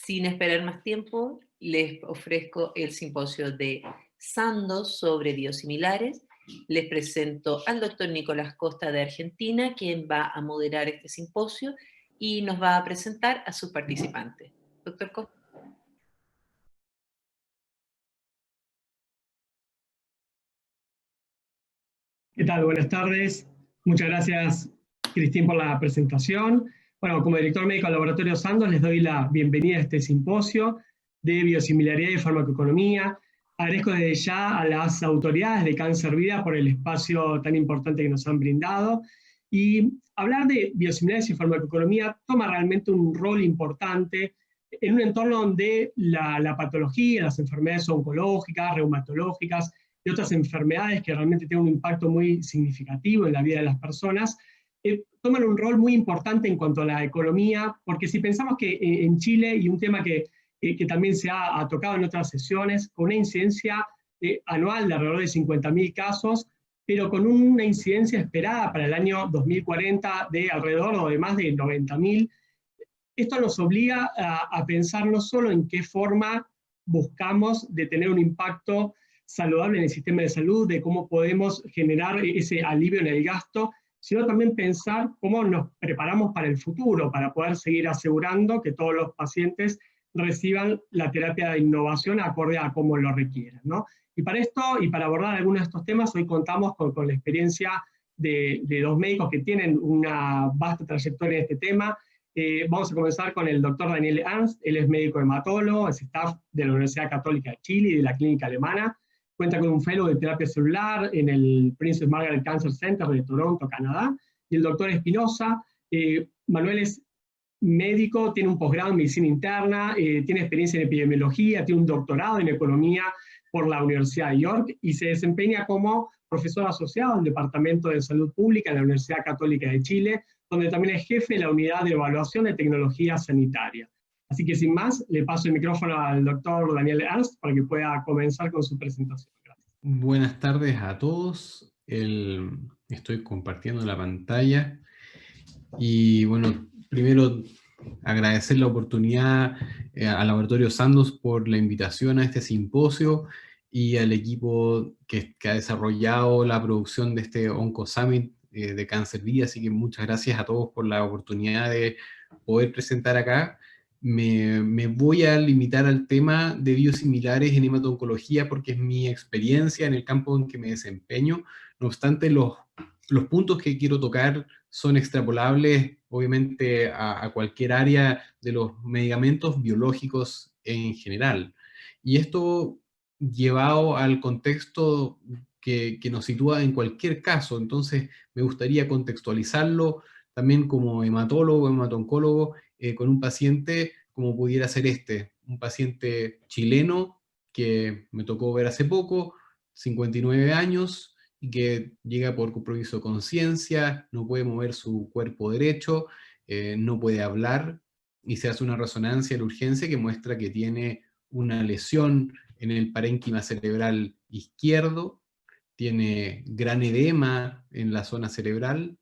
Sin esperar más tiempo, les ofrezco el simposio de Sandoz sobre biosimilares. Les presento al doctor Nicolás Costa de Argentina, quien va a moderar este simposio y nos va a presentar a sus participantes. Doctor Costa. ¿Qué tal? Buenas tardes. Muchas gracias, Cristín, por la presentación. Bueno, como director médico del Laboratorio Sandoz, les doy la bienvenida a este simposio de biosimilaridad y farmacoeconomía. Agradezco desde ya a las autoridades de Cáncer Vida por el espacio tan importante que nos han brindado. Y hablar de biosimilares y farmacoeconomía toma realmente un rol importante en un entorno donde la patología, las enfermedades oncológicas, reumatológicas, y otras enfermedades que realmente tienen un impacto muy significativo en la vida de las personas, toman un rol muy importante en cuanto a la economía, porque si pensamos que en Chile, y un tema que también se ha tocado en otras sesiones, con una incidencia anual de alrededor de 50.000 casos, pero con una incidencia esperada para el año 2040 de alrededor o de más de 90.000, esto nos obliga a pensar no solo en qué forma buscamos de tener un impacto saludable en el sistema de salud, de cómo podemos generar ese alivio en el gasto, sino también pensar cómo nos preparamos para el futuro, para poder seguir asegurando que todos los pacientes reciban la terapia de innovación acorde a cómo lo requieran, ¿no? Y para esto, y para abordar algunos de estos temas, hoy contamos con la experiencia de dos médicos que tienen una vasta trayectoria en este tema. Vamos a comenzar con el doctor Daniel Ernst. Él es médico hematólogo, es staff de la Universidad Católica de Chile y de la Clínica Alemana. Cuenta con un fellow de terapia celular en el Princess Margaret Cancer Center de Toronto, Canadá. Y el doctor Espinosa, Manuel es médico, tiene un posgrado en medicina interna, tiene experiencia en epidemiología, tiene un doctorado en economía por la Universidad de York y se desempeña como profesor asociado del Departamento de Salud Pública en la Universidad Católica de Chile, donde también es jefe de la Unidad de Evaluación de Tecnología Sanitaria. Así que sin más, le paso el micrófono al doctor Daniel Ernst para que pueda comenzar con su presentación. Gracias. Buenas tardes a todos. Estoy compartiendo la pantalla. Y bueno, primero agradecer la oportunidad al Laboratorio Sandoz por la invitación a este simposio y al equipo que ha desarrollado la producción de este OncoSummit de Cáncer Vida. Así que muchas gracias a todos por la oportunidad de poder presentar acá. Me voy a limitar al tema de biosimilares en hemato-oncología porque es mi experiencia en el campo en que me desempeño. No obstante, los puntos que quiero tocar son extrapolables, obviamente, a cualquier área de los medicamentos biológicos en general. Y esto llevado al contexto que nos sitúa en cualquier caso. Entonces, me gustaría contextualizarlo también como hematólogo, hematoncólogo, con un paciente como pudiera ser un paciente chileno que me tocó ver hace poco, 59 años, y que llega por compromiso de conciencia, no puede mover su cuerpo derecho, no puede hablar, y se hace una resonancia de la urgencia que muestra que tiene una lesión en el parénquima cerebral izquierdo, tiene gran edema en la zona cerebral,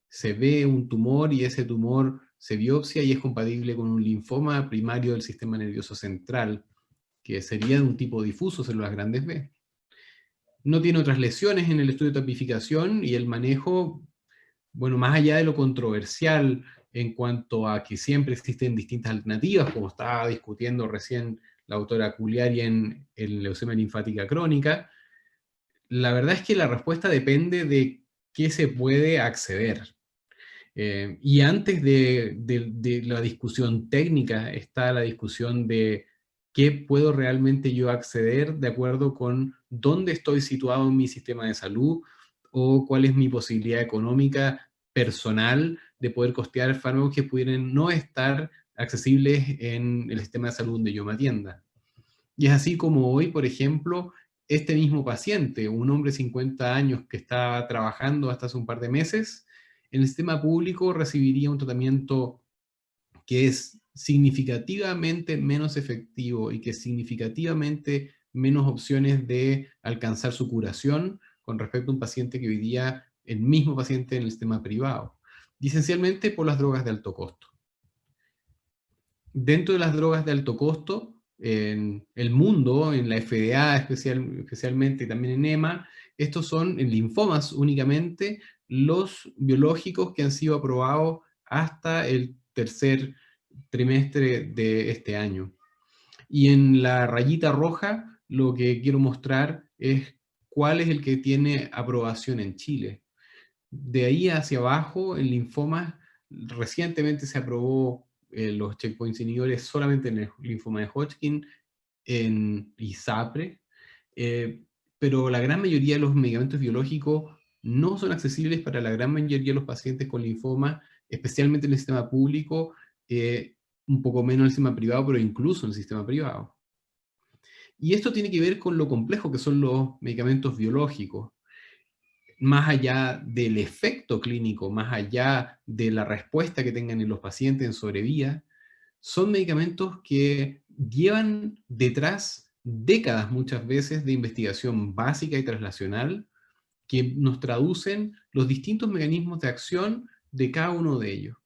se ve un tumor y ese tumor se biopsia y es compatible con un linfoma primario del sistema nervioso central, que sería de un tipo difuso, células grandes B. No tiene otras lesiones en el estudio de tapificación y el manejo, bueno, más allá de lo controversial en cuanto a que siempre existen distintas alternativas, como estaba discutiendo recién la autora Culiari en leucemia linfática crónica, la verdad es que la respuesta depende de qué se puede acceder. Y antes de la discusión técnica está la discusión de qué puedo realmente yo acceder de acuerdo con dónde estoy situado en mi sistema de salud o cuál es mi posibilidad económica personal de poder costear fármacos que pudieran no estar accesibles en el sistema de salud donde yo me atienda. Y es así como hoy, por ejemplo, este mismo paciente, un hombre de 50 años que estaba trabajando hasta hace un par de meses, en el sistema público recibiría un tratamiento que es significativamente menos efectivo y que significativamente menos opciones de alcanzar su curación con respecto a un paciente que hoy día, el mismo paciente en el sistema privado. Y esencialmente por las drogas de alto costo. dentro de las drogas de alto costo, en el mundo, en la FDA especialmente y también en EMA, estos son en linfomas únicamente los biológicos que han sido aprobados hasta el tercer trimestre de este año. Y en la rayita roja lo que quiero mostrar es cuál es el que tiene aprobación en Chile. De ahí hacia abajo, en linfomas, recientemente se aprobó los checkpoints inhibidores solamente en el linfoma de Hodgkin, en ISAPRE, pero la gran mayoría de los medicamentos biológicos no son accesibles para la gran mayoría de los pacientes con linfoma, especialmente en el sistema público, un poco menos en el sistema privado, pero incluso en el sistema privado. Y esto tiene que ver con lo complejo que son los medicamentos biológicos. Más allá del efecto clínico, más allá de la respuesta que tengan en los pacientes en sobrevida, son medicamentos que llevan detrás décadas muchas veces de investigación básica y translacional que nos traducen los distintos mecanismos de acción de cada uno de ellos.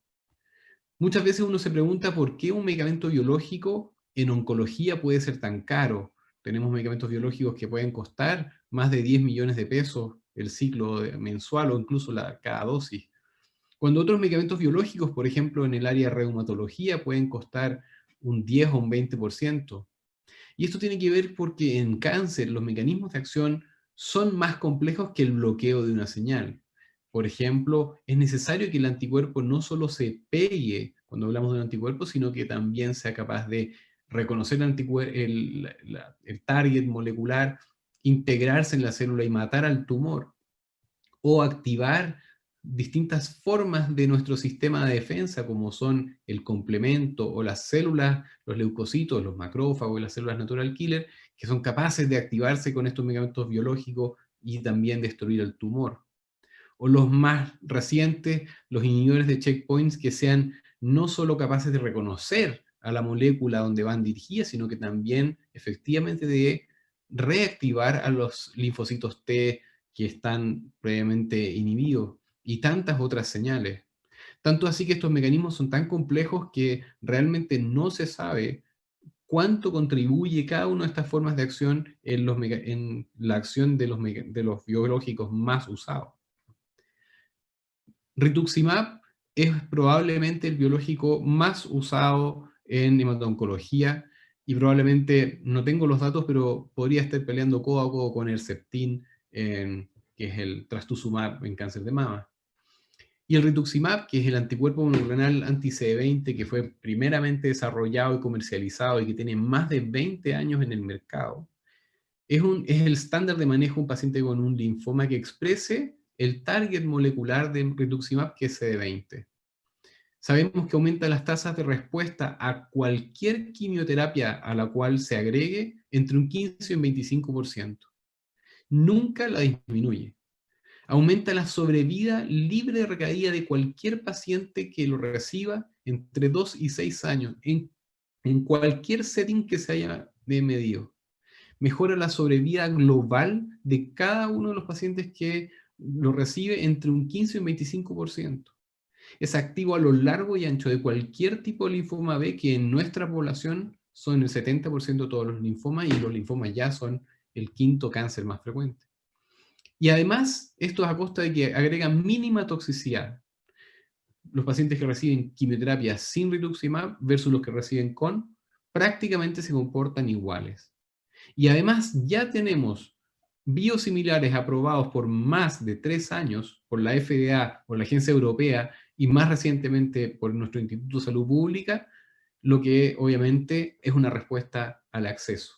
Muchas veces uno se pregunta por qué un medicamento biológico en oncología puede ser tan caro. Tenemos medicamentos biológicos que pueden costar más de 10 millones de pesos el ciclo mensual o incluso cada dosis. Cuando otros medicamentos biológicos, por ejemplo, en el área de reumatología, pueden costar un 10 o un 20%. Y esto tiene que ver porque en cáncer los mecanismos de acción son más complejos que el bloqueo de una señal. Por ejemplo, es necesario que el anticuerpo no solo se pegue cuando hablamos de un anticuerpo, sino que también sea capaz de reconocer el target molecular, integrarse en la célula y matar al tumor, o activar distintas formas de nuestro sistema de defensa, como son el complemento o las células, los leucocitos, los macrófagos y las células natural killer, que son capaces de activarse con estos medicamentos biológicos y también destruir el tumor. O los más recientes, los inhibidores de checkpoints que sean no solo capaces de reconocer a la molécula donde van dirigidas, sino que también efectivamente de reactivar a los linfocitos T que están previamente inhibidos, y tantas otras señales. Tanto así que estos mecanismos son tan complejos que realmente no se sabe cuánto contribuye cada una de estas formas de acción en la acción de los biológicos más usados. Rituximab es probablemente el biológico más usado en hemato-oncología y probablemente, no tengo los datos, pero podría estar peleando codo a codo con Herceptin, que es el trastuzumab en cáncer de mama. Y el rituximab, que es el anticuerpo monoclonal anti-CD20 que fue primeramente desarrollado y comercializado y que tiene más de 20 años en el mercado, es el estándar de manejo de un paciente con un linfoma que exprese el target molecular de rituximab, que es CD20. Sabemos que aumenta las tasas de respuesta a cualquier quimioterapia a la cual se agregue entre un 15 y un 25%. Nunca la disminuye. Aumenta la sobrevida libre de recaída de cualquier paciente que lo reciba entre 2 y 6 años, en cualquier setting que se haya medido. Mejora la sobrevida global de cada uno de los pacientes que lo recibe entre un 15 y un 25%. Es activo a lo largo y ancho de cualquier tipo de linfoma B, que en nuestra población son el 70% de todos los linfomas, y los linfomas ya son el quinto cáncer más frecuente. Y además, esto es a costa de que agregan mínima toxicidad. Los pacientes que reciben quimioterapia sin rituximab versus los que reciben con, prácticamente se comportan iguales. Y además ya tenemos biosimilares aprobados por más de 3 años por la FDA, por la Agencia Europea y más recientemente por nuestro Instituto de Salud Pública, lo que obviamente es una respuesta al acceso.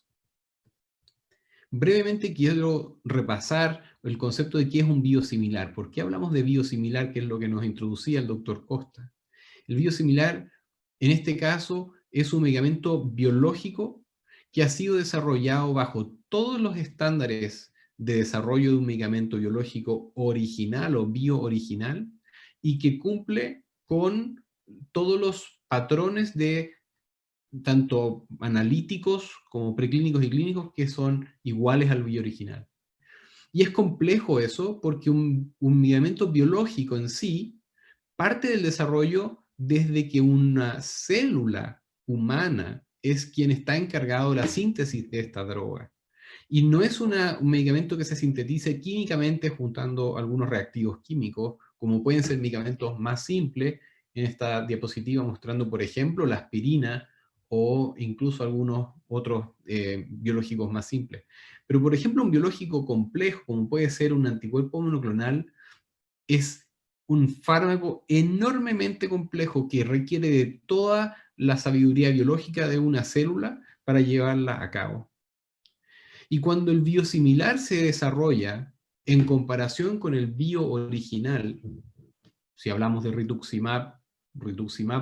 Brevemente quiero repasar el concepto de qué es un biosimilar. ¿Por qué hablamos de biosimilar, que es lo que nos introducía el doctor Costa? El biosimilar, en este caso, es un medicamento biológico que ha sido desarrollado bajo todos los estándares de desarrollo de un medicamento biológico original o biooriginal, y que cumple con todos los patrones de tanto analíticos como preclínicos y clínicos que son iguales al biooriginal. Y es complejo eso porque un medicamento biológico en sí parte del desarrollo desde que una célula humana es quien está encargado de la síntesis de esta droga. Y no es un medicamento que se sintetice químicamente juntando algunos reactivos químicos, como pueden ser medicamentos más simples, en esta diapositiva mostrando, por ejemplo, la aspirina o incluso algunos otros biológicos más simples. Pero, por ejemplo, un biológico complejo, como puede ser un anticuerpo monoclonal, es un fármaco enormemente complejo que requiere de toda la sabiduría biológica de una célula para llevarla a cabo. Y cuando el biosimilar se desarrolla en comparación con el bio original, si hablamos de rituximab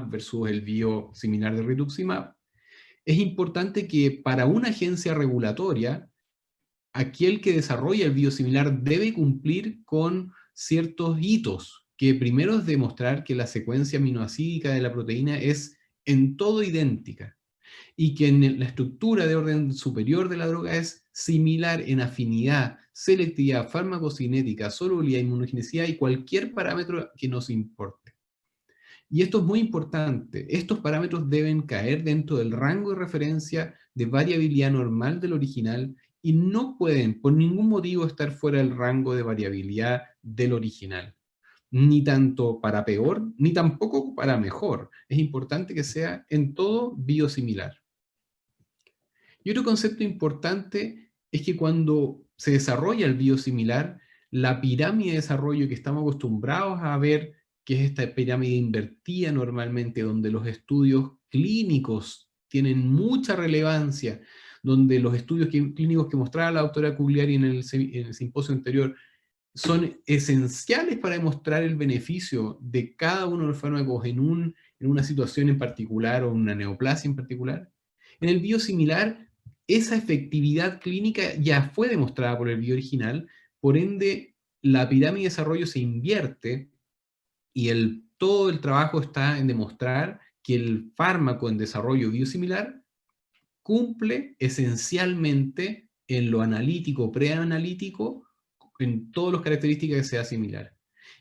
versus el biosimilar de rituximab, es importante que para una agencia regulatoria, aquel que desarrolla el biosimilar debe cumplir con ciertos hitos, que primero es demostrar que la secuencia aminoacídica de la proteína es en todo idéntica, y que la estructura de orden superior de la droga es similar en afinidad, selectividad, farmacocinética, solubilidad, inmunogenicidad y cualquier parámetro que nos importe. Y esto es muy importante, estos parámetros deben caer dentro del rango de referencia de variabilidad normal del original y no pueden por ningún motivo estar fuera del rango de variabilidad del original. Ni tanto para peor, ni tampoco para mejor. Es importante que sea en todo biosimilar. Y otro concepto importante es que cuando se desarrolla el biosimilar, la pirámide de desarrollo que estamos acostumbrados a ver, que es esta pirámide invertida normalmente, donde los estudios clínicos tienen mucha relevancia, donde los estudios clínicos que mostraba la doctora Cugliari en el simposio anterior son esenciales para demostrar el beneficio de cada uno de los fármacos en una situación en particular o una neoplasia en particular. En el biosimilar, esa efectividad clínica ya fue demostrada por el biooriginal, por ende, la pirámide de desarrollo se invierte y todo el trabajo está en demostrar que el fármaco en desarrollo biosimilar cumple esencialmente en lo analítico, preanalítico, en todas las características que sea similar.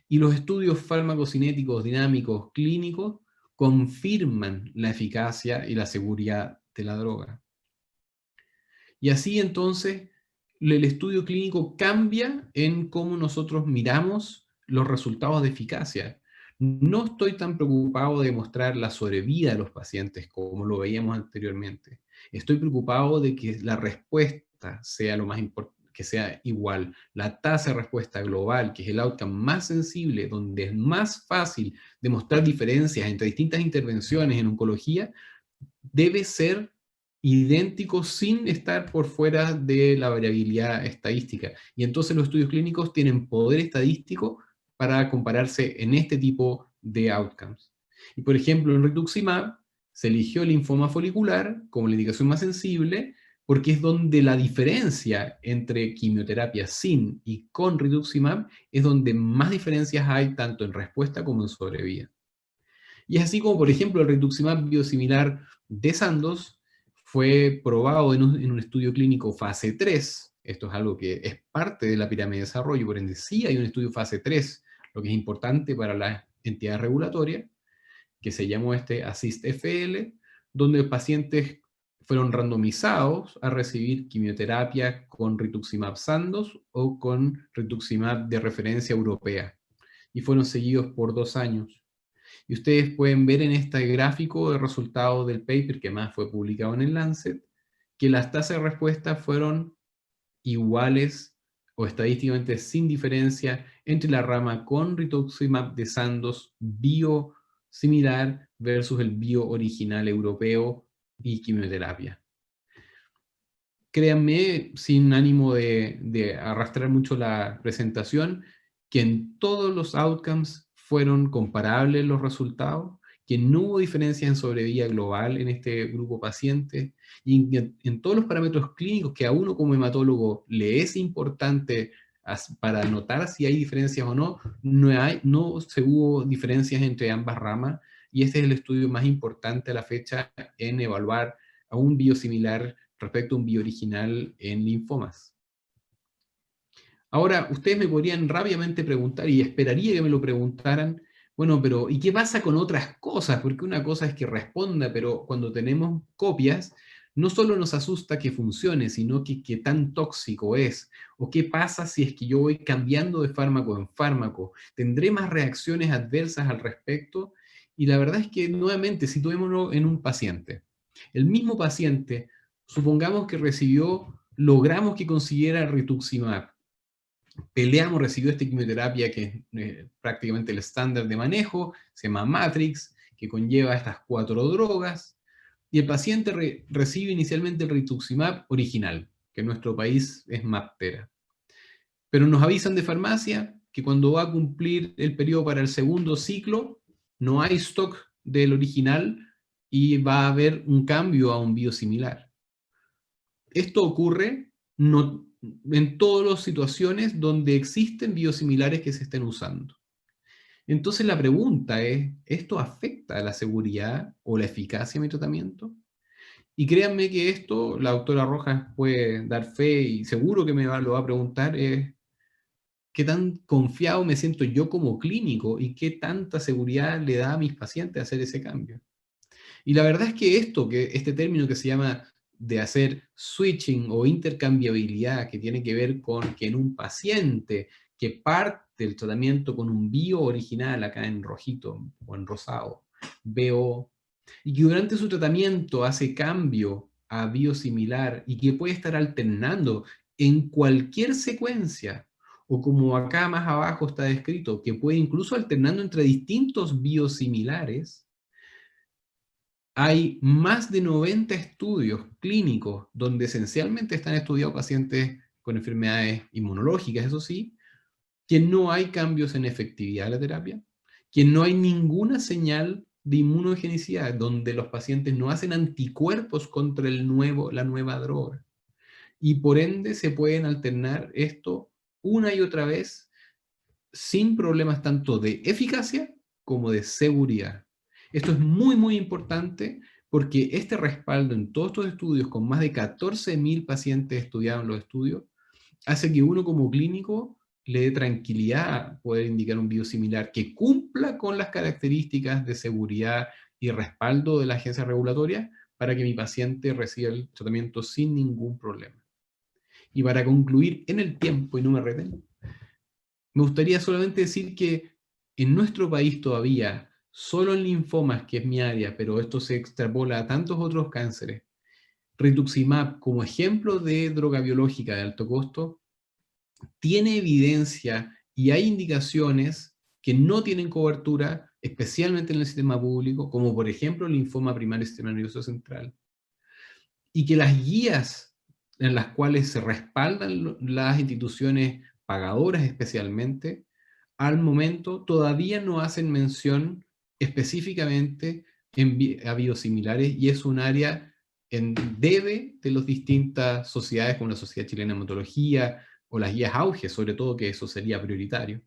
Y los estudios farmacocinéticos, dinámicos, clínicos, confirman la eficacia y la seguridad de la droga. Y así entonces el estudio clínico cambia en cómo nosotros miramos los resultados de eficacia. No estoy tan preocupado de mostrar la sobrevida de los pacientes como lo veíamos anteriormente. Estoy preocupado de que la respuesta sea lo más importante, que sea igual. La tasa de respuesta global, que es el outcome más sensible, donde es más fácil demostrar diferencias entre distintas intervenciones en oncología, debe ser idéntico sin estar por fuera de la variabilidad estadística. Y entonces los estudios clínicos tienen poder estadístico para compararse en este tipo de outcomes. Y por ejemplo, en rituximab se eligió el linfoma folicular como la indicación más sensible, porque es donde la diferencia entre quimioterapia sin y con rituximab es donde más diferencias hay tanto en respuesta como en sobrevida. Y es así como, por ejemplo, el rituximab biosimilar de Sandoz fue probado en un estudio clínico fase 3. Esto es algo que es parte de la pirámide de desarrollo, por ende sí hay un estudio fase 3, lo que es importante para las entidades regulatorias, que se llamó ASSIST-FL, donde pacientes fueron randomizados a recibir quimioterapia con rituximab Sandoz o con rituximab de referencia europea, y fueron seguidos por 2 años. Y ustedes pueden ver en este gráfico el resultado del paper que más fue publicado en el Lancet, que las tasas de respuesta fueron iguales o estadísticamente sin diferencia entre la rama con rituximab de Sandoz biosimilar versus el bio original europeo y quimioterapia. Créanme, sin ánimo de arrastrar mucho la presentación, que en todos los outcomes fueron comparables los resultados, que no hubo diferencias en sobrevida global en este grupo paciente, y en todos los parámetros clínicos que a uno como hematólogo le es importante para notar si hay diferencias o no, no se hubo diferencias entre ambas ramas, y este es el estudio más importante a la fecha en evaluar a un biosimilar respecto a un biooriginal en linfomas. Ahora, ustedes me podrían rápidamente preguntar, y esperaría que me lo preguntaran, Bueno, pero ¿y qué pasa con otras cosas? Porque una cosa es que responda, pero cuando tenemos copias, no solo nos asusta que funcione, sino que qué tan tóxico es. O qué pasa si es que yo voy cambiando de fármaco en fármaco. ¿Tendré más reacciones adversas al respecto? Y la verdad es que, nuevamente, situémonos en un paciente. El mismo paciente, supongamos que logramos que consiguiera rituximab. Peleamos, recibió esta quimioterapia que es prácticamente el estándar de manejo, se llama Matrix, que conlleva estas 4 drogas, y el paciente recibe inicialmente el rituximab original, que en nuestro país es MabThera. Pero nos avisan de farmacia que cuando va a cumplir el periodo para el segundo ciclo, no hay stock del original y va a haber un cambio a un biosimilar. Esto ocurre en todas las situaciones donde existen biosimilares que se estén usando. Entonces la pregunta es, ¿esto afecta a la seguridad o la eficacia de mi tratamiento? Y créanme que esto, la doctora Rojas puede dar fe y seguro que lo va a preguntar, es qué tan confiado me siento yo como clínico y qué tanta seguridad le da a mis pacientes hacer ese cambio. Y la verdad es que este término que se llama de hacer switching o intercambiabilidad, que tiene que ver con que en un paciente que parte el tratamiento con un bio original, acá en rojito o en rosado, BO, y que durante su tratamiento hace cambio a biosimilar y que puede estar alternando en cualquier secuencia, o como acá más abajo está descrito, que puede incluso alternando entre distintos biosimilares. Hay más de 90 estudios clínicos donde esencialmente están estudiados pacientes con enfermedades inmunológicas, eso sí, que no hay cambios en efectividad de la terapia, que no hay ninguna señal de inmunogenicidad, donde los pacientes no hacen anticuerpos contra la nueva droga. Y por ende se pueden alternar esto una y otra vez sin problemas tanto de eficacia como de seguridad. Esto es muy, muy importante porque este respaldo en todos estos estudios, con más de 14.000 pacientes estudiados en los estudios, hace que uno como clínico le dé tranquilidad poder indicar un biosimilar que cumpla con las características de seguridad y respaldo de la agencia regulatoria para que mi paciente reciba el tratamiento sin ningún problema. Y para concluir en el tiempo, y no me reten, me gustaría solamente decir que en nuestro país todavía, solo en linfomas, que es mi área, pero esto se extrapola a tantos otros cánceres, rituximab como ejemplo de droga biológica de alto costo, tiene evidencia y hay indicaciones que no tienen cobertura, especialmente en el sistema público, como por ejemplo el linfoma primario del sistema nervioso central, y que las guías en las cuales se respaldan las instituciones pagadoras especialmente, al momento todavía no hacen mención específicamente a biosimilares, y es un área en debe de las distintas sociedades como la Sociedad Chilena de Hematología o las guías AUGE, sobre todo, que eso sería prioritario.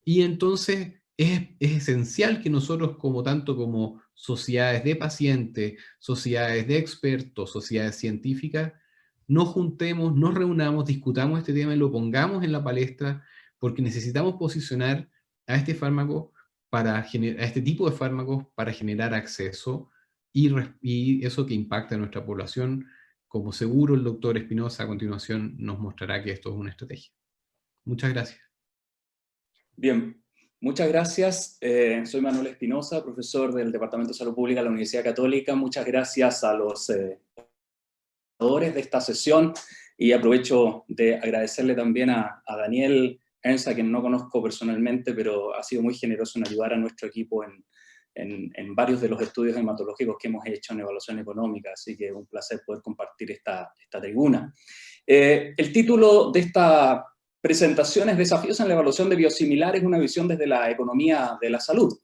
Y entonces es esencial que nosotros, tanto como sociedades de pacientes, sociedades de expertos, sociedades científicas, nos juntemos, nos reunamos, discutamos este tema y lo pongamos en la palestra, porque necesitamos posicionar a este fármaco a este tipo de fármacos para generar acceso y eso que impacta a nuestra población, como seguro el doctor Espinosa a continuación nos mostrará que esto es una estrategia. Muchas gracias. Bien, muchas gracias. Soy Manuel Espinosa, profesor del Departamento de Salud Pública de la Universidad Católica. Muchas gracias a los organizadores de esta sesión y aprovecho de agradecerle también a Daniel Ernst, a quien no conozco personalmente, pero ha sido muy generoso en ayudar a nuestro equipo en varios de los estudios hematológicos que hemos hecho en evaluación económica, así que es un placer poder compartir esta tribuna. El título de esta presentación es Desafíos en la evaluación de biosimilares, una visión desde la economía de la salud.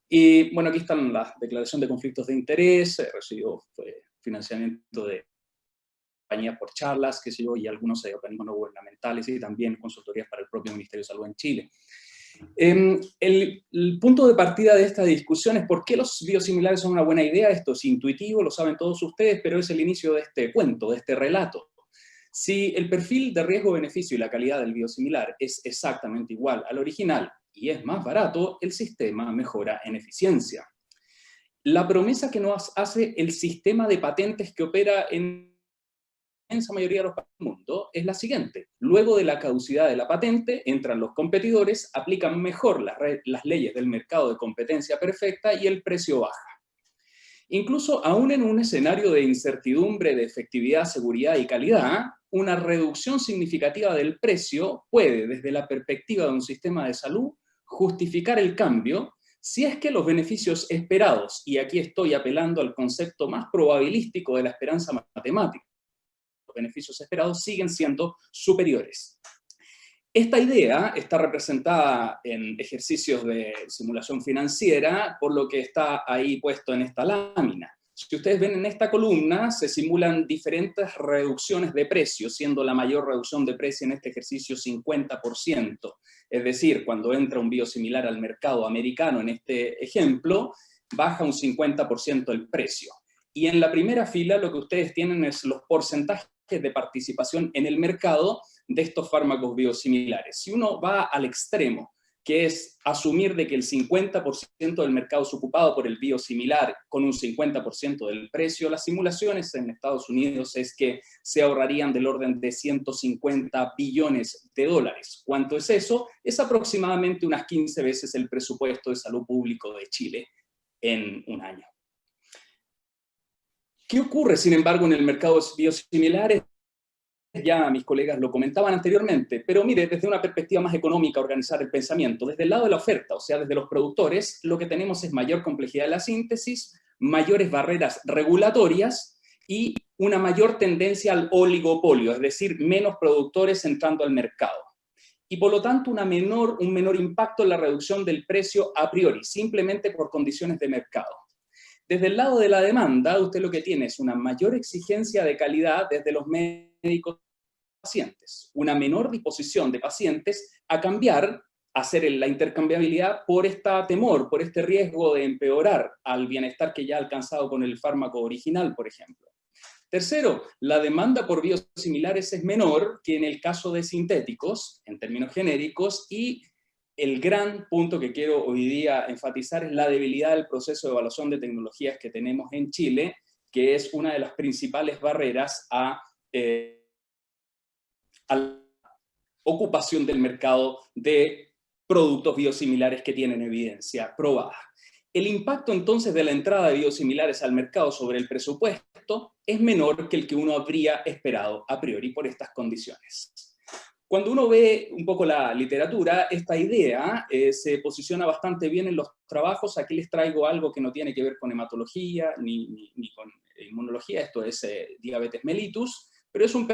Y bueno, aquí están las declaraciones de conflictos de interés, recibió financiamiento de compañías por charlas, qué sé yo, y algunos organismos no gubernamentales y también consultorías para el propio Ministerio de Salud en Chile. El punto de partida de esta discusión es por qué los biosimilares son una buena idea. Esto es intuitivo, lo saben todos ustedes, pero es el inicio de este cuento, de este relato. Si el perfil de riesgo-beneficio y la calidad del biosimilar es exactamente igual al original, y es más barato, el sistema mejora en eficiencia. La promesa que nos hace el sistema de patentes que opera en la inmensa mayoría de los países del mundo es la siguiente. Luego de la caducidad de la patente, entran los competidores, aplican mejor las leyes del mercado de competencia perfecta y el precio baja. Incluso aún en un escenario de incertidumbre de efectividad, seguridad y calidad, una reducción significativa del precio puede, desde la perspectiva de un sistema de salud, justificar el cambio si es que los beneficios esperados, y aquí estoy apelando al concepto más probabilístico de la esperanza matemática, los beneficios esperados siguen siendo superiores. Esta idea está representada en ejercicios de simulación financiera, por lo que está ahí puesto en esta lámina. Si ustedes ven en esta columna, se simulan diferentes reducciones de precio, siendo la mayor reducción de precio en este ejercicio 50%. Es decir, cuando entra un biosimilar al mercado americano, en este ejemplo, baja un 50% el precio. Y en la primera fila lo que ustedes tienen es los porcentajes de participación en el mercado de estos fármacos biosimilares. Si uno va al extremo, que es asumir de que el 50% del mercado es ocupado por el biosimilar con un 50% del precio, las simulaciones en Estados Unidos es que se ahorrarían del orden de 150 billones de dólares. ¿Cuánto es eso? Es aproximadamente unas 15 veces el presupuesto de salud público de Chile en un año. ¿Qué ocurre, sin embargo, en el mercado de biosimilares? Ya mis colegas lo comentaban anteriormente, pero mire, desde una perspectiva más económica, organizar el pensamiento, desde el lado de la oferta, o sea, desde los productores, lo que tenemos es mayor complejidad de la síntesis, mayores barreras regulatorias y una mayor tendencia al oligopolio, es decir, menos productores entrando al mercado. Y por lo tanto un menor impacto en la reducción del precio a priori, simplemente por condiciones de mercado. Desde el lado de la demanda, usted lo que tiene es una mayor exigencia de calidad desde los médicos y pacientes, una menor disposición de pacientes a cambiar, a hacer la intercambiabilidad por este temor, por este riesgo de empeorar al bienestar que ya ha alcanzado con el fármaco original, por ejemplo. Tercero, la demanda por biosimilares es menor que en el caso de sintéticos, en términos genéricos, y el gran punto que quiero hoy día enfatizar es la debilidad del proceso de evaluación de tecnologías que tenemos en Chile, que es una de las principales barreras a la ocupación del mercado de productos biosimilares que tienen evidencia probada. El impacto entonces de la entrada de biosimilares al mercado sobre el presupuesto es menor que el que uno habría esperado a priori por estas condiciones. Cuando uno ve un poco la literatura, esta idea se posiciona bastante bien en los trabajos. Aquí les traigo algo que no tiene que ver con hematología ni con inmunología, esto es diabetes mellitus, pero es un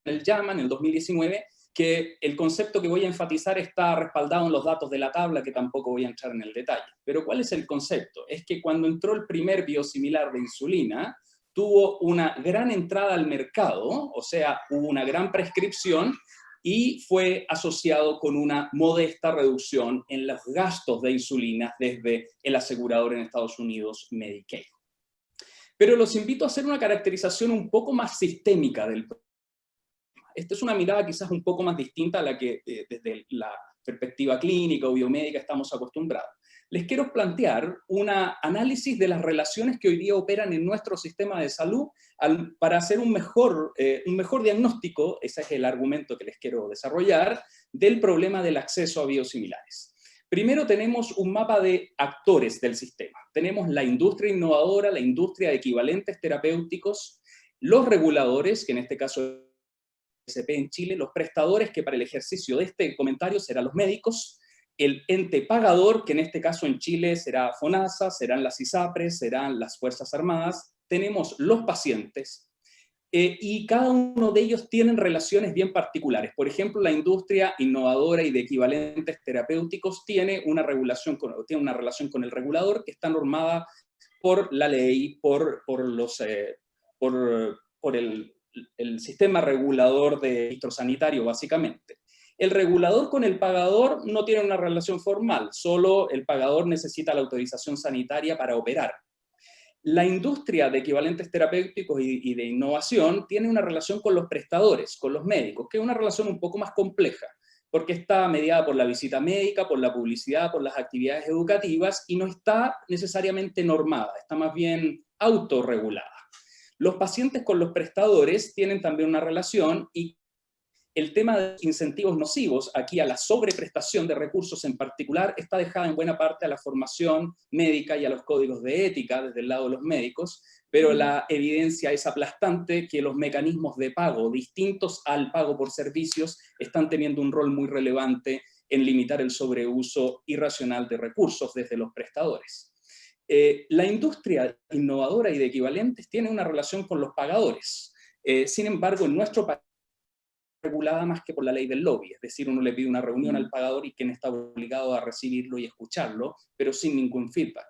el JAMA en el 2019, que el concepto que voy a enfatizar está respaldado en los datos de la tabla, que tampoco voy a entrar en el detalle. Pero ¿cuál es el concepto? Es que cuando entró el primer biosimilar de insulina, tuvo una gran entrada al mercado, o sea, hubo una gran prescripción, y fue asociado con una modesta reducción en los gastos de insulina desde el asegurador en Estados Unidos, Medicaid. Pero los invito a hacer una caracterización un poco más sistémica del problema. Esta es una mirada quizás un poco más distinta a la que desde la perspectiva clínica o biomédica estamos acostumbrados. Les quiero plantear un análisis de las relaciones que hoy día operan en nuestro sistema de salud para hacer un mejor diagnóstico, ese es el argumento que les quiero desarrollar, del problema del acceso a biosimilares. Primero tenemos un mapa de actores del sistema. Tenemos la industria innovadora, la industria de equivalentes terapéuticos, los reguladores, que en este caso SP en Chile, los prestadores, que para el ejercicio de este comentario serán los médicos, el ente pagador, que en este caso en Chile será FONASA, serán las ISAPRES, serán las Fuerzas Armadas, tenemos los pacientes, y cada uno de ellos tienen relaciones bien particulares. Por ejemplo, la industria innovadora y de equivalentes terapéuticos tiene una relación con el regulador que está normada por la ley, por el sistema regulador de registro sanitario, básicamente. El regulador con el pagador no tiene una relación formal, solo el pagador necesita la autorización sanitaria para operar. La industria de equivalentes terapéuticos y de innovación tiene una relación con los prestadores, con los médicos, que es una relación un poco más compleja. porque está mediada por la visita médica, por la publicidad, por las actividades educativas, y no está necesariamente normada, está más bien autorregulada. Los pacientes con los prestadores tienen también una relación, y el tema de incentivos nocivos, aquí a la sobreprestación de recursos en particular, está dejada en buena parte a la formación médica y a los códigos de ética desde el lado de los médicos, pero la evidencia es aplastante que los mecanismos de pago distintos al pago por servicios están teniendo un rol muy relevante en limitar el sobreuso irracional de recursos desde los prestadores. La industria innovadora y de equivalentes tiene una relación con los pagadores. Sin embargo, en nuestro país regulada más que por la ley del lobby, es decir, uno le pide una reunión al pagador y quien está obligado a recibirlo y escucharlo, pero sin ningún feedback.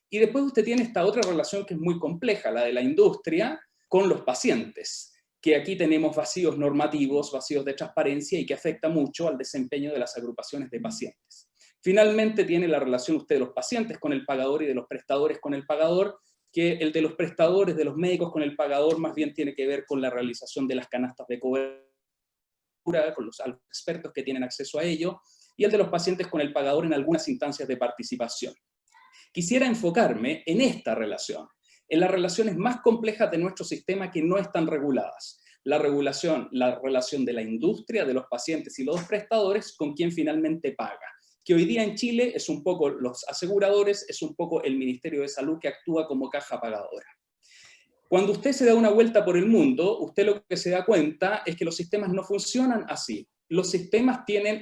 Y después usted tiene esta otra relación que es muy compleja, la de la industria con los pacientes, que aquí tenemos vacíos normativos, vacíos de transparencia y que afecta mucho al desempeño de las agrupaciones de pacientes. Finalmente tiene la relación usted de los pacientes con el pagador y de los prestadores con el pagador, que el de los prestadores, de los médicos con el pagador, más bien tiene que ver con la realización de las canastas de cobertura, con los expertos que tienen acceso a ello, y el de los pacientes con el pagador en algunas instancias de participación. Quisiera enfocarme en esta relación, en las relaciones más complejas de nuestro sistema que no están reguladas. La relación de la industria, de los pacientes y los prestadores con quien finalmente paga, que hoy día en Chile es un poco los aseguradores, es un poco el Ministerio de Salud que actúa como caja pagadora. Cuando usted se da una vuelta por el mundo, usted lo que se da cuenta es que los sistemas no funcionan así. Los sistemas tienen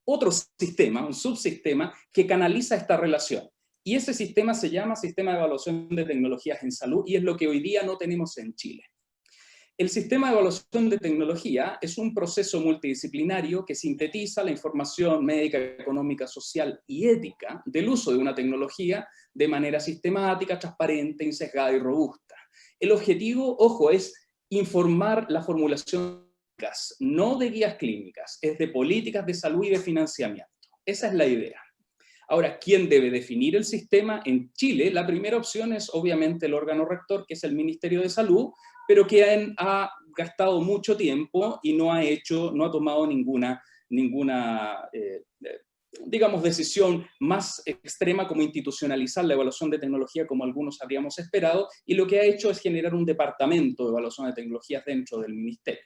otro sistema, un subsistema, que canaliza esta relación. Y ese sistema se llama Sistema de Evaluación de Tecnologías en Salud, y es lo que hoy día no tenemos en Chile. El sistema de evaluación de tecnología es un proceso multidisciplinario que sintetiza la información médica, económica, social y ética del uso de una tecnología de manera sistemática, transparente, insesgada y robusta. El objetivo, ojo, es informar la formulación de políticas, no de guías clínicas, es de políticas de salud y de financiamiento. Esa es la idea. Ahora, ¿quién debe definir el sistema? En Chile, la primera opción es obviamente el órgano rector, que es el Ministerio de Salud, pero que ha gastado mucho tiempo y no ha tomado ninguna digamos, decisión más extrema como institucionalizar la evaluación de tecnología como algunos habríamos esperado, y lo que ha hecho es generar un departamento de evaluación de tecnologías dentro del ministerio.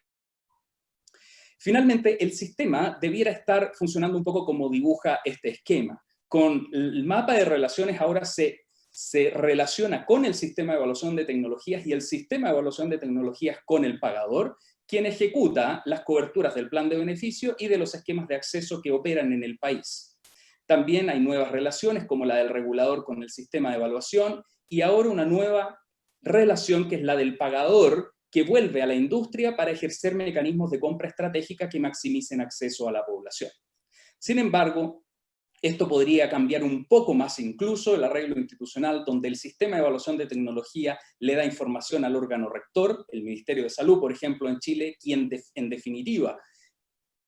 Finalmente, el sistema debiera estar funcionando un poco como dibuja este esquema. Con el mapa de relaciones ahora se relaciona con el sistema de evaluación de tecnologías y el sistema de evaluación de tecnologías con el pagador, quien ejecuta las coberturas del plan de beneficio y de los esquemas de acceso que operan en el país. También hay nuevas relaciones como la del regulador con el sistema de evaluación, y ahora una nueva relación que es la del pagador, que vuelve a la industria para ejercer mecanismos de compra estratégica que maximicen acceso a la población. Sin embargo, esto podría cambiar un poco más incluso el arreglo institucional, donde el sistema de evaluación de tecnología le da información al órgano rector, el Ministerio de Salud, por ejemplo, en Chile, quien en definitiva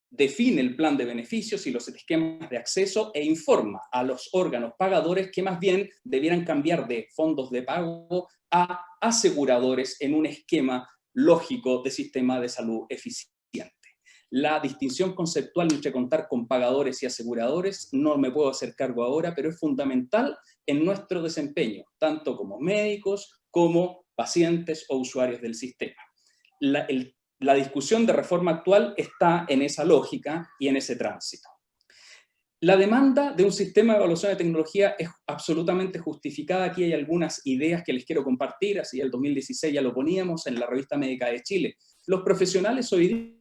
define el plan de beneficios y los esquemas de acceso e informa a los órganos pagadores que más bien debieran cambiar de fondos de pago a aseguradores en un esquema lógico de sistema de salud eficiente. La distinción conceptual entre contar con pagadores y aseguradores no me puedo hacer cargo ahora, pero es fundamental en nuestro desempeño, tanto como médicos, como pacientes o usuarios del sistema. La discusión de reforma actual está en esa lógica y en ese tránsito. La demanda de un sistema de evaluación de tecnología es absolutamente justificada. Aquí hay algunas ideas que les quiero compartir, así el 2016 ya lo poníamos en la Revista Médica de Chile. Los profesionales hoy día,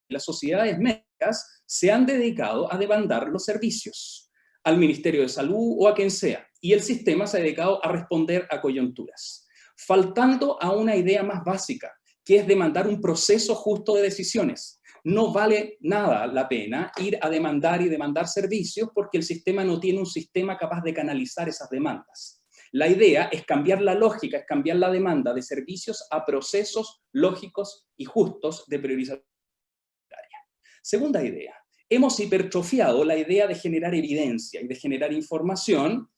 las sociedades médicas, se han dedicado a demandar los servicios al Ministerio de Salud o a quien sea, y el sistema se ha dedicado a responder a coyunturas, faltando a una idea más básica, que es demandar un proceso justo de decisiones. No vale nada la pena ir a demandar y demandar servicios porque el sistema no tiene un sistema capaz de canalizar esas demandas. La idea es cambiar la lógica, es cambiar la demanda de servicios a procesos lógicos y justos de priorización. Segunda idea, hemos hipertrofiado la idea de generar evidencia y de generar información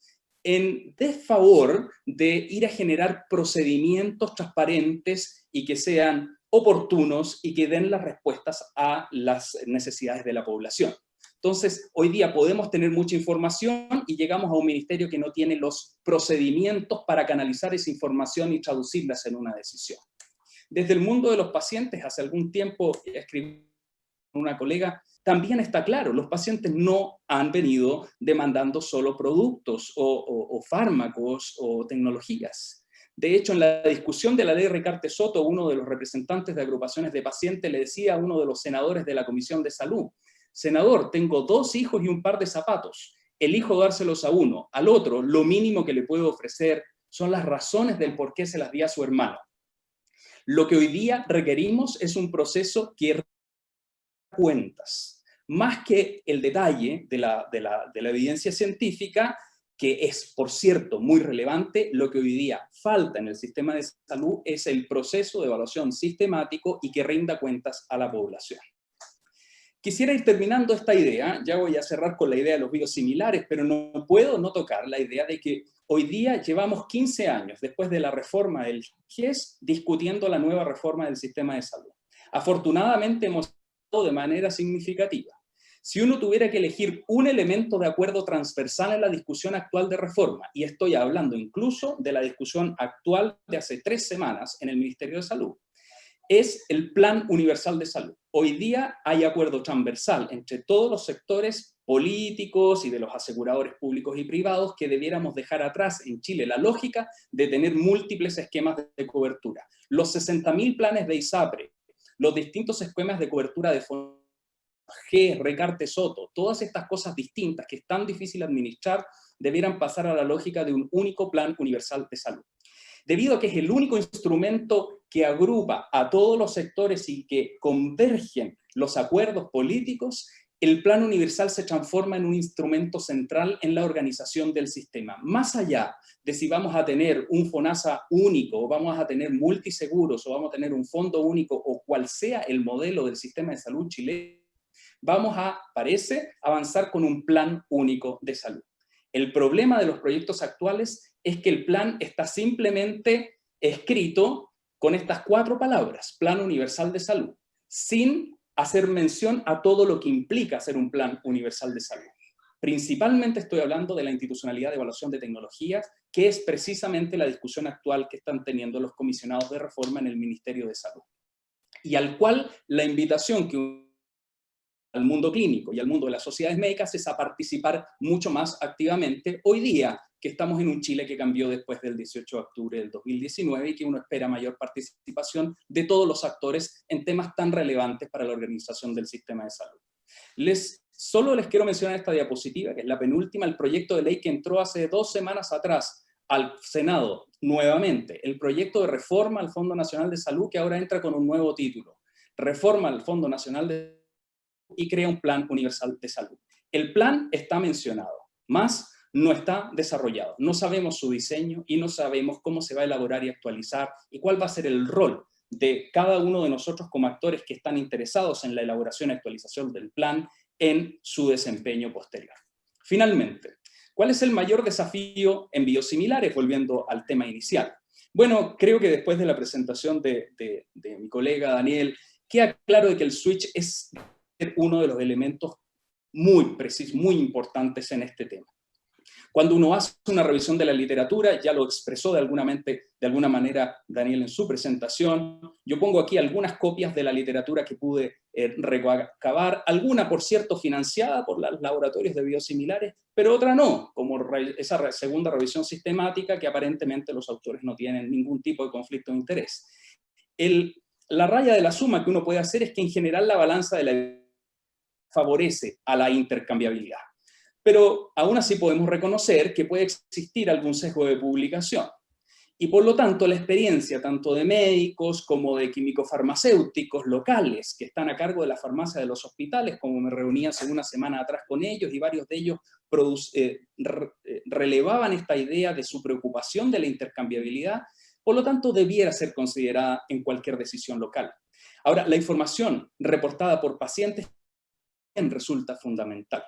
en desfavor de ir a generar procedimientos transparentes y que sean oportunos y que den las respuestas a las necesidades de la población. Entonces, hoy día podemos tener mucha información y llegamos a un ministerio que no tiene los procedimientos para canalizar esa información y traducirlas en una decisión. Desde el mundo de los pacientes, hace algún tiempo escribí con una colega, también está claro, los pacientes no han venido demandando solo productos o fármacos o tecnologías. De hecho, en la discusión de la ley Ricarte Soto, uno de los representantes de agrupaciones de pacientes le decía a uno de los senadores de la Comisión de Salud: senador, tengo 2 hijos y un par de zapatos, elijo dárselos a uno, al otro lo mínimo que le puedo ofrecer son las razones del por qué se las di a su hermano. Lo que hoy día requerimos es un proceso que cuentas, más que el detalle de la evidencia científica, que es, por cierto, muy relevante. Lo que hoy día falta en el sistema de salud es el proceso de evaluación sistemático y que rinda cuentas a la población. Quisiera ir terminando esta idea, ya voy a cerrar con la idea de los biosimilares, pero no puedo no tocar la idea de que hoy día llevamos 15 años después de la reforma del GES discutiendo la nueva reforma del sistema de salud. Afortunadamente hemos avanzado de manera significativa. Si uno tuviera que elegir un elemento de acuerdo transversal en la discusión actual de reforma, y estoy hablando incluso de la discusión actual de hace 3 semanas en el Ministerio de Salud, es el Plan Universal de Salud. Hoy día hay acuerdo transversal entre todos los sectores políticos y de los aseguradores públicos y privados que debiéramos dejar atrás en Chile la lógica de tener múltiples esquemas de cobertura. Los 60.000 planes de ISAPRE, los distintos esquemas de cobertura de GES, Ricarte Soto, todas estas cosas distintas que es tan difícil administrar, debieran pasar a la lógica de un único Plan Universal de Salud. Debido a que es el único instrumento que agrupa a todos los sectores y que convergen los acuerdos políticos, el Plan Universal se transforma en un instrumento central en la organización del sistema. Más allá de si vamos a tener un FONASA único, o vamos a tener multiseguros, o vamos a tener un fondo único, o cual sea el modelo del sistema de salud chileno, vamos a, parece, avanzar con un plan único de salud. El problema de los proyectos actuales es que el plan está simplemente escrito con estas 4 palabras, Plan Universal de Salud, sin hacer mención a todo lo que implica hacer un Plan Universal de Salud. Principalmente estoy hablando de la institucionalidad de evaluación de tecnologías, que es precisamente la discusión actual que están teniendo los comisionados de reforma en el Ministerio de Salud. Y al cual la invitación que al mundo clínico y al mundo de las sociedades médicas es a participar mucho más activamente hoy día, que estamos en un Chile que cambió después del 18 de octubre del 2019 y que uno espera mayor participación de todos los actores en temas tan relevantes para la organización del sistema de salud. Solo les quiero mencionar esta diapositiva, que es la penúltima, el proyecto de ley que entró hace 2 semanas atrás al Senado, nuevamente, el proyecto de reforma al Fondo Nacional de Salud, que ahora entra con un nuevo título, Reforma al Fondo Nacional de Salud, y crea un Plan Universal de Salud. El plan está mencionado, más no está desarrollado. No sabemos su diseño y no sabemos cómo se va a elaborar y actualizar y cuál va a ser el rol de cada uno de nosotros como actores que están interesados en la elaboración y actualización del plan en su desempeño posterior. Finalmente, ¿cuál es el mayor desafío en biosimilares? Volviendo al tema inicial. Bueno, creo que después de la presentación de mi colega Daniel, queda claro de que el switch es uno de los elementos muy precisos, muy importantes en este tema. Cuando uno hace una revisión de la literatura, ya lo expresó de alguna manera Daniel en su presentación, yo pongo aquí algunas copias de la literatura que pude recabar, alguna por cierto financiada por los laboratorios de biosimilares, pero otra no, como esa segunda revisión sistemática que aparentemente los autores no tienen ningún tipo de conflicto de interés. La raya de la suma que uno puede hacer es que en general la balanza de la favorece a la intercambiabilidad. Pero aún así podemos reconocer que puede existir algún sesgo de publicación. Y por lo tanto la experiencia tanto de médicos como de químico-farmacéuticos locales que están a cargo de la farmacia de los hospitales, como me reuní hace una semana atrás con ellos, y varios de ellos relevaban esta idea de su preocupación de la intercambiabilidad, por lo tanto debiera ser considerada en cualquier decisión local. Ahora, la información reportada por pacientes resulta fundamental.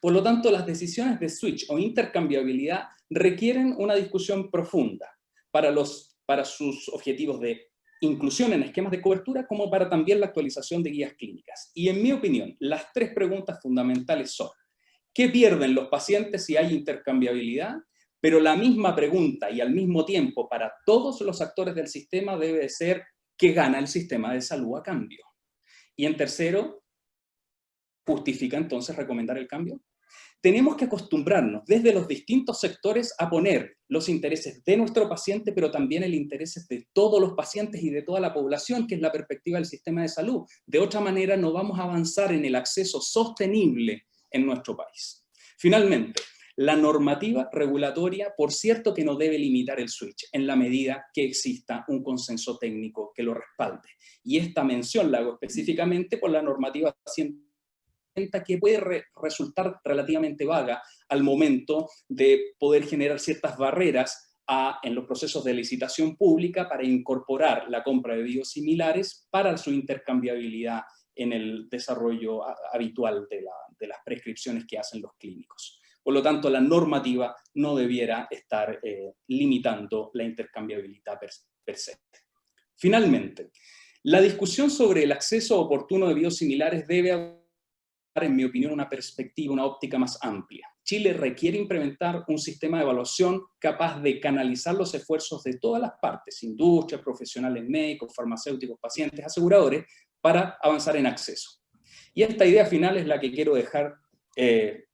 Por lo tanto, las decisiones de switch o intercambiabilidad requieren una discusión profunda para sus objetivos de inclusión en esquemas de cobertura, como para también la actualización de guías clínicas. Y en mi opinión, las tres preguntas fundamentales son: ¿qué pierden los pacientes si hay intercambiabilidad? Pero la misma pregunta y al mismo tiempo para todos los actores del sistema debe de ser: ¿qué gana el sistema de salud a cambio? Y en tercero, ¿justifica entonces recomendar el cambio? Tenemos que acostumbrarnos desde los distintos sectores a poner los intereses de nuestro paciente, pero también el interés de todos los pacientes y de toda la población, que es la perspectiva del sistema de salud. De otra manera, no vamos a avanzar en el acceso sostenible en nuestro país. Finalmente, la normativa regulatoria, por cierto, que no debe limitar el switch en la medida que exista un consenso técnico que lo respalde. Y esta mención la hago específicamente por la normativa que puede resultar relativamente vaga al momento de poder generar ciertas barreras en los procesos de licitación pública para incorporar la compra de biosimilares para su intercambiabilidad en el desarrollo habitual de las prescripciones que hacen los clínicos. Por lo tanto, la normativa no debiera estar limitando la intercambiabilidad per se. Finalmente, la discusión sobre el acceso oportuno de biosimilares debe, en mi opinión, una perspectiva, una óptica más amplia. Chile requiere implementar un sistema de evaluación capaz de canalizar los esfuerzos de todas las partes, industria, profesionales médicos, farmacéuticos, pacientes, aseguradores, para avanzar en acceso. Y esta idea final es la que quiero dejar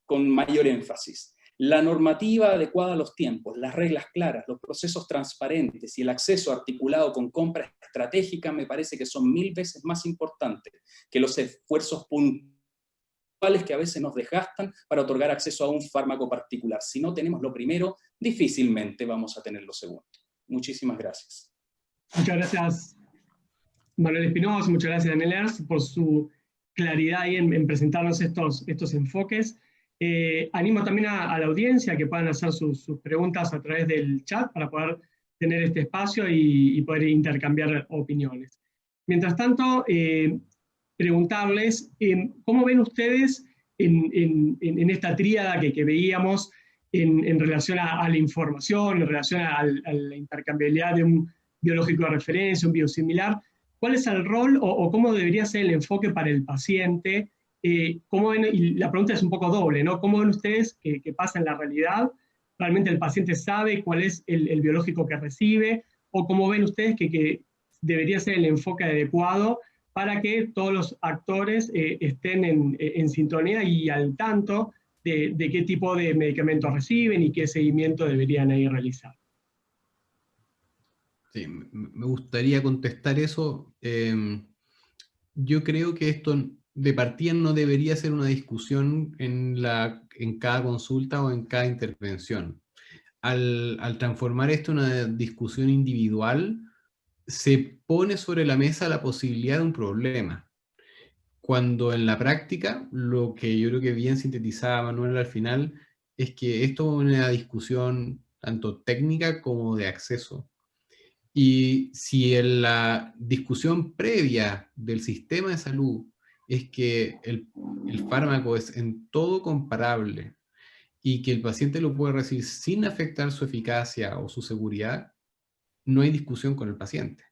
con mayor énfasis. La normativa adecuada a los tiempos, las reglas claras, los procesos transparentes y el acceso articulado con compras estratégicas me parece que son 1000 veces más importantes que los esfuerzos puntuales que a veces nos desgastan para otorgar acceso a un fármaco particular. Si no tenemos lo primero, difícilmente vamos a tener lo segundo. Muchísimas gracias. Muchas gracias, Manuel Espinosa, muchas gracias, Daniel Ernst, por su claridad ahí en presentarnos estos enfoques. Animo también a la audiencia que puedan hacer sus preguntas a través del chat para poder tener este espacio y poder intercambiar opiniones. Mientras tanto, preguntarles, ¿cómo ven ustedes en esta tríada que veíamos en relación a la información, en relación a la intercambiabilidad de un biológico de referencia, un biosimilar? ¿Cuál es el rol o cómo debería ser el enfoque para el paciente? ¿Cómo ven? Y la pregunta es un poco doble, ¿no? ¿Cómo ven ustedes que pasa en la realidad? ¿Realmente el paciente sabe cuál es el biológico que recibe? ¿O cómo ven ustedes que debería ser el enfoque adecuado para que todos los actores estén en sintonía y al tanto de qué tipo de medicamentos reciben y qué seguimiento deberían ahí realizar? Sí, me gustaría contestar eso. Yo creo que esto de partida no debería ser una discusión en cada consulta o en cada intervención. Al transformar esto en una discusión individual, se pone sobre la mesa la posibilidad de un problema. Cuando en la práctica, lo que yo creo que bien sintetizaba Manuel al final, es que esto es una discusión tanto técnica como de acceso. Y si en la discusión previa del sistema de salud es que el fármaco es en todo comparable y que el paciente lo puede recibir sin afectar su eficacia o su seguridad, no hay discusión con el paciente.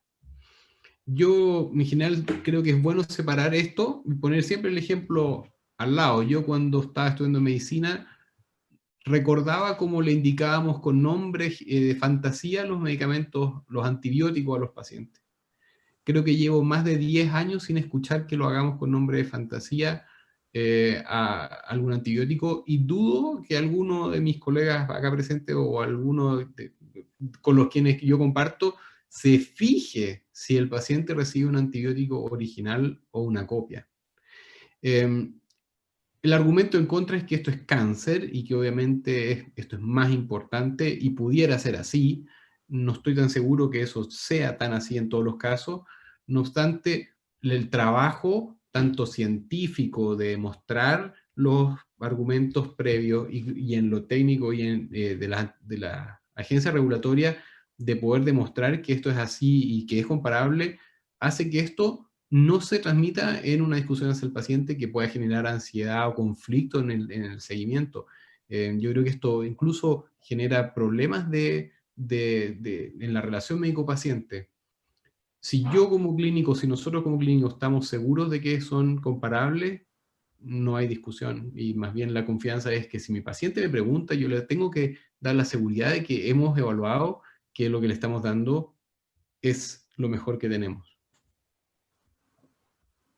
Yo, en general, creo que es bueno separar esto y poner siempre el ejemplo al lado. Yo cuando estaba estudiando medicina, recordaba cómo le indicábamos con nombres de fantasía los medicamentos, los antibióticos a los pacientes. Creo que llevo más de 10 años sin escuchar que lo hagamos con nombre de fantasía a algún antibiótico, y dudo que alguno de mis colegas acá presentes o alguno con los quienes yo comparto se fije si el paciente recibe un antibiótico original o una copia. El argumento en contra es que esto es cáncer y que obviamente esto es más importante y pudiera ser así. No estoy tan seguro que eso sea tan así en todos los casos. No obstante, el trabajo tanto científico de mostrar los argumentos previos y en lo técnico y de la agencia regulatoria de poder demostrar que esto es así y que es comparable, hace que esto no se transmita en una discusión hacia el paciente que pueda generar ansiedad o conflicto en el seguimiento. Yo creo que esto incluso genera problemas en la relación médico-paciente. Si yo como clínico, si nosotros como clínico estamos seguros de que son comparables, no hay discusión. Y más bien la confianza es que si mi paciente me pregunta, yo le tengo que dar la seguridad de que hemos evaluado que lo que le estamos dando es lo mejor que tenemos.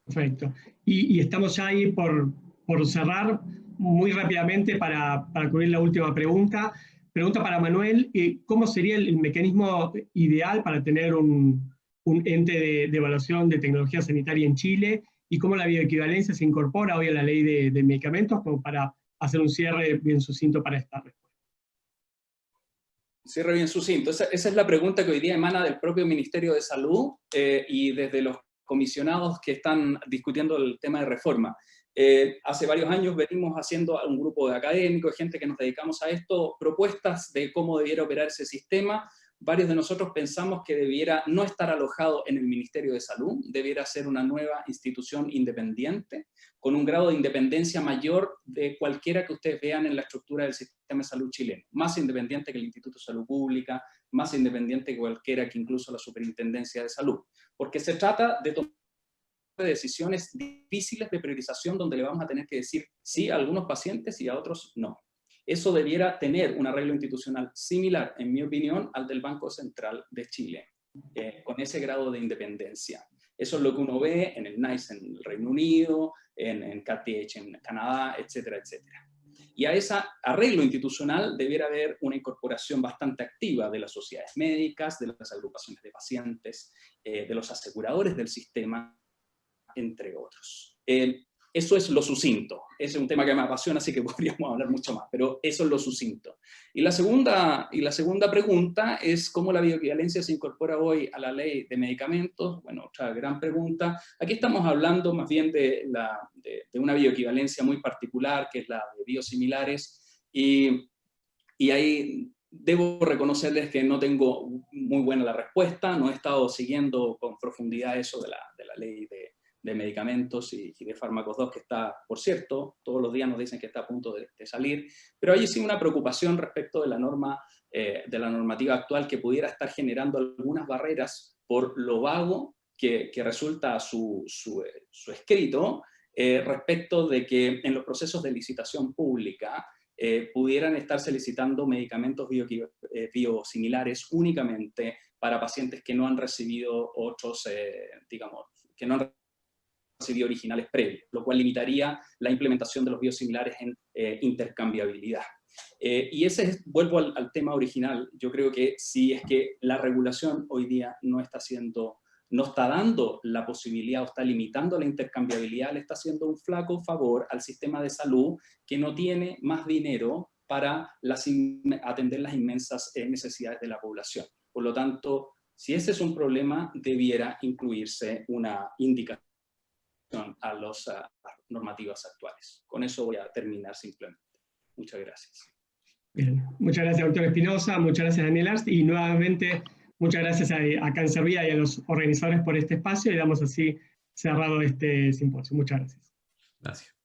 Perfecto. Y estamos ya ahí por cerrar muy rápidamente para cubrir la última pregunta. Pregunta para Manuel, ¿cómo sería el mecanismo ideal para tener un ente de evaluación de tecnología sanitaria en Chile? ¿Y cómo la bioequivalencia se incorpora hoy a la ley de medicamentos, como para hacer un cierre bien sucinto para esta respuesta? Cierre bien sucinto. Esa es la pregunta que hoy día emana del propio Ministerio de Salud y desde los comisionados que están discutiendo el tema de reforma. Hace varios años venimos haciendo a un grupo de académicos, gente que nos dedicamos a esto, propuestas de cómo debiera operar ese sistema. Varios de nosotros pensamos que debiera no estar alojado en el Ministerio de Salud, debiera ser una nueva institución independiente, con un grado de independencia mayor de cualquiera que ustedes vean en la estructura del sistema de salud chileno. Más independiente que el Instituto de Salud Pública, más independiente que cualquiera que incluso la Superintendencia de Salud. Porque se trata de tomar decisiones difíciles de priorización donde le vamos a tener que decir sí a algunos pacientes y a otros no. Eso debiera tener un arreglo institucional similar, en mi opinión, al del Banco Central de Chile, con ese grado de independencia. Eso es lo que uno ve en el NICE en el Reino Unido, en KTH en Canadá, etcétera, etcétera. Y a ese arreglo institucional debiera haber una incorporación bastante activa de las sociedades médicas, de las agrupaciones de pacientes, de los aseguradores del sistema, entre otros. Eso es lo sucinto. Ese es un tema que me apasiona, así que podríamos hablar mucho más, pero eso es lo sucinto. Y la segunda pregunta es cómo la bioequivalencia se incorpora hoy a la ley de medicamentos. Bueno, otra gran pregunta. Aquí estamos hablando más bien de una bioequivalencia muy particular, que es la de biosimilares, y ahí debo reconocerles que no tengo muy buena la respuesta, no he estado siguiendo con profundidad eso de la ley de medicamentos y de fármacos 2, que está, por cierto, todos los días nos dicen que está a punto de salir, pero hay sí una preocupación respecto de la normativa actual que pudiera estar generando algunas barreras por lo vago que resulta su escrito, respecto de que en los procesos de licitación pública pudieran estarse licitando medicamentos biosimilares únicamente para pacientes que no han recibido otros, que no han recibido originales previos, lo cual limitaría la implementación de los biosimilares en intercambiabilidad. Y vuelvo al tema original, yo creo que si es que la regulación hoy día no está dando la posibilidad o está limitando la intercambiabilidad, le está haciendo un flaco favor al sistema de salud que no tiene más dinero para atender las inmensas necesidades de la población. Por lo tanto, si ese es un problema, debiera incluirse una indicación a las normativas actuales. Con eso voy a terminar simplemente. Muchas gracias. Bien. Muchas gracias, doctor Espinosa, muchas gracias, Daniel Arst, y nuevamente muchas gracias a Cancervía y a los organizadores por este espacio, y damos así cerrado este simposio. Muchas gracias. Gracias.